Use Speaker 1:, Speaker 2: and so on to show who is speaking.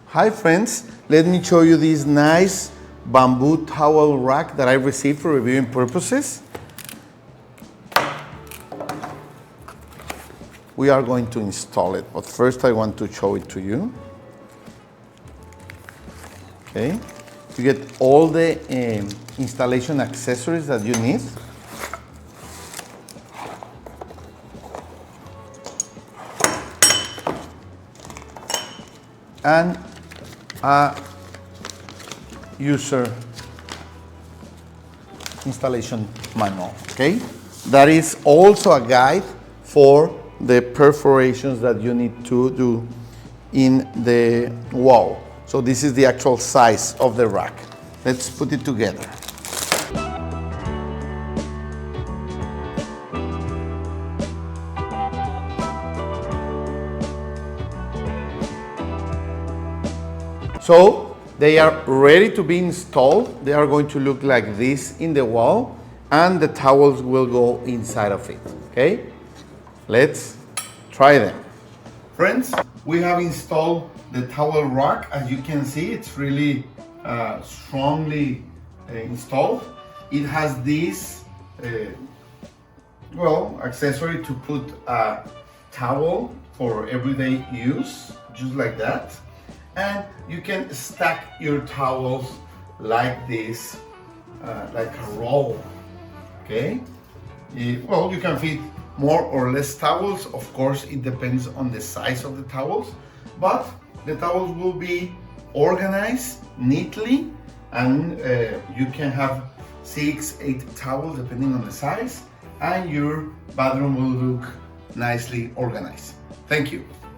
Speaker 1: Hi friends, let me show you this nice bamboo towel rack that I received for reviewing purposes. We are going to install it, but first I want to show it to you. Okay, you get all the installation accessories that you need. And a user installation manual, okay? That is also a guide for the perforations that you need to do in the wall. So this is the actual size of the rack. Let's put it together. So they are ready to be installed. They are going to look like this in the wall, and the towels will go inside of it, okay? Let's try them. Friends, we have installed the towel rack. As you can see, it's really strongly installed. It has this, accessory to put a towel for everyday use, just like that. And you can stack your towels like this, like a roll, okay? You can fit more or less towels. Of course, it depends on the size of the towels, but the towels will be organized neatly, and you can have 6-8 towels depending on the size, and your bathroom will look nicely organized. Thank you.